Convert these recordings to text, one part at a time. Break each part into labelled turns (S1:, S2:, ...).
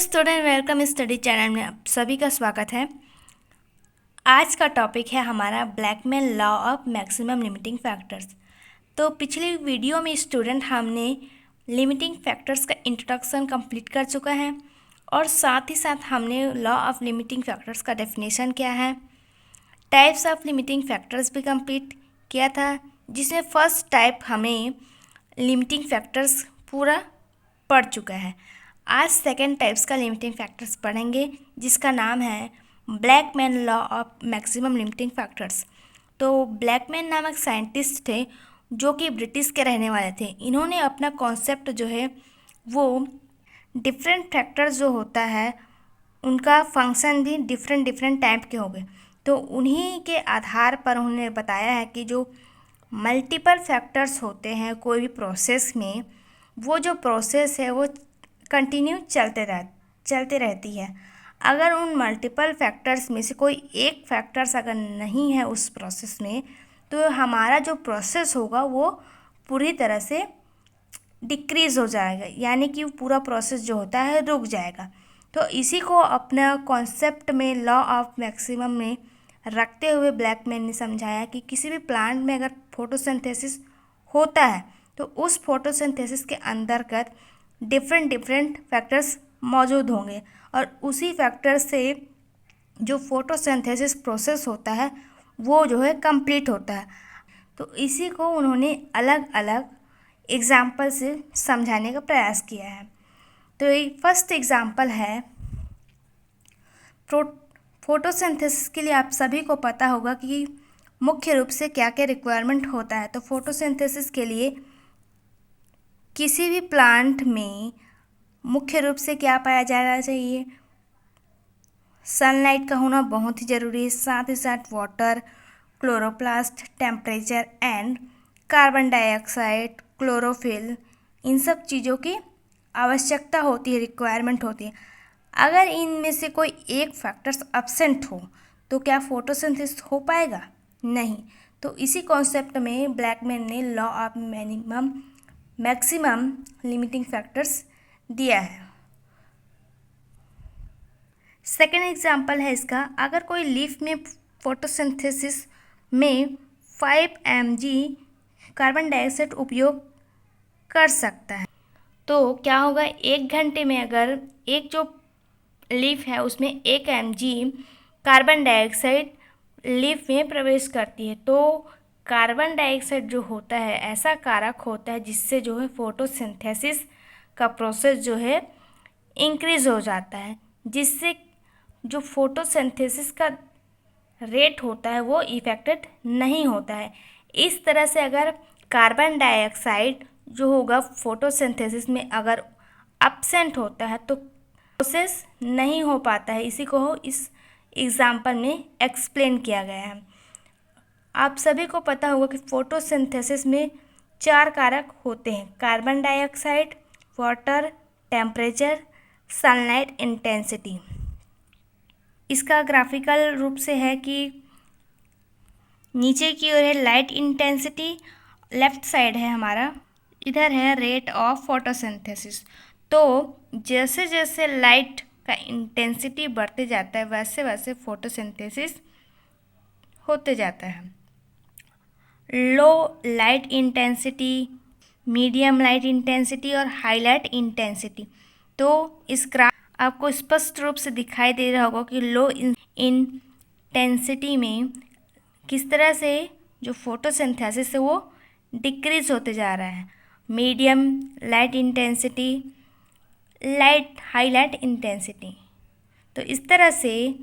S1: Student, welcome study channel में आप सभी का स्वागत है। आज का टॉपिक है हमारा Blackman law of maximum limiting factors. तो पिछली वीडियो में स्टूडेंट हमने लिमिटिंग फैक्टर्स का इंट्रोडक्शन कंप्लीट कर चुका है और साथ ही साथ हमने लॉ ऑफ लिमिटिंग फैक्टर्स का डेफिनेशन क्या है, टाइप्स ऑफ लिमिटिंग फैक्टर्स भी कंप्लीट किया था, जिसमें फर्स्ट टाइप हमें लिमिटिंग फैक्टर्स पूरा पढ़ चुका है। आज सेकेंड टाइप्स का लिमिटिंग फैक्टर्स पढ़ेंगे, जिसका नाम है Blackman law of maximum limiting factors. तो ब्लैकमैन नामक साइंटिस्ट थे जो कि ब्रिटिश के रहने वाले थे। इन्होंने अपना कॉन्सेप्ट जो है वो डिफरेंट फैक्टर्स जो होता है उनका फंक्शन भी डिफरेंट टाइप के हो गए। तो उन्हीं के आधार पर उन्होंने बताया है कि जो मल्टीपल फैक्टर्स होते हैं कोई भी प्रोसेस में, वो जो प्रोसेस है वो कंटिन्यू चलते रहती है। अगर उन मल्टीपल फैक्टर्स में से कोई एक फैक्टर्स अगर नहीं है उस प्रोसेस में, तो हमारा जो प्रोसेस होगा वो पूरी तरह से डिक्रीज़ हो जाएगा, यानी कि पूरा प्रोसेस जो होता है रुक जाएगा। तो इसी को अपना कॉन्सेप्ट में लॉ ऑफ मैक्सिमम में रखते हुए ब्लैकमैन ने समझाया कि किसी भी प्लांट में अगर फोटोसिंथेसिस होता है तो उस फोटोसिंथेसिस के अंतर्गत डिफरेंट फैक्टर्स मौजूद होंगे और उसी फैक्टर से जो फोटोसिंथेसिस प्रोसेस होता है वो जो है कंप्लीट होता है। तो इसी को उन्होंने अलग अलग एग्जाम्पल से समझाने का प्रयास किया है। तो एक फर्स्ट एग्जाम्पल है फोटोसिंथेसिस के लिए आप सभी को पता होगा कि मुख्य रूप से क्या क्या रिक्वायरमेंट होता है। तो फोटोसिंथेसिस के लिए किसी भी प्लांट में मुख्य रूप से क्या पाया जाना चाहिए, सनलाइट का होना बहुत ही ज़रूरी है, साथ ही साथ water, chloroplast, temperature and carbon dioxide, chlorophyll, इन सब चीज़ों की आवश्यकता होती है, रिक्वायरमेंट होती है। अगर इनमें से कोई एक फैक्टर्स एब्सेंट हो तो क्या फोटोसिंथेसिस हो पाएगा? नहीं। तो इसी कॉन्सेप्ट में ब्लैकमैन ने law of maximum limiting factors दिया है। सेकेंड एग्जाम्पल है इसका, अगर कोई लीफ में फोटोसिंथेसिस में 5 mg कार्बन डाइऑक्साइड उपयोग कर सकता है, तो क्या होगा, 1 घंटे में अगर एक जो लीफ है उसमें 1 mg कार्बन डाइऑक्साइड लीफ में प्रवेश करती है, तो कार्बन डाइऑक्साइड जो होता है ऐसा कारक होता है जिससे जो है फोटोसिंथेसिस का प्रोसेस जो है इंक्रीज हो जाता है, जिससे जो फोटोसिंथेसिस का रेट होता है वो इफेक्टेड नहीं होता है। इस तरह से अगर कार्बन डाइऑक्साइड जो होगा फोटोसिंथेसिस में अगर एब्सेंट होता है तो प्रोसेस नहीं हो पाता है। इसी को इस एग्जाम्पल में एक्सप्लेन किया गया है। आप सभी को पता होगा कि फोटोसिंथेसिस में 4 कारक होते हैं, carbon dioxide, water, temperature, sunlight intensity. इसका ग्राफिकल रूप से है कि नीचे की ओर है लाइट इंटेंसिटी, लेफ्ट साइड है हमारा, इधर है रेट ऑफ फोटोसिंथेसिस। तो जैसे जैसे लाइट का इंटेंसिटी बढ़ते जाता है वैसे वैसे फोटोसिंथेसिस होते जाता है। लो light intensity, medium light intensity और हाई लाइट इंटेंसिटी। तो इस ग्राफ आपको स्पष्ट रूप से दिखाई दे रहा होगा कि लो इंटेंसिटी में किस तरह से जो फोटोसिंथेसिस है वो डिक्रीज होते जा रहा है, medium light intensity, high light intensity. तो इस तरह से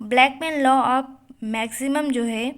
S1: ब्लैकमैन लॉ ऑफ मैक्सिमम जो है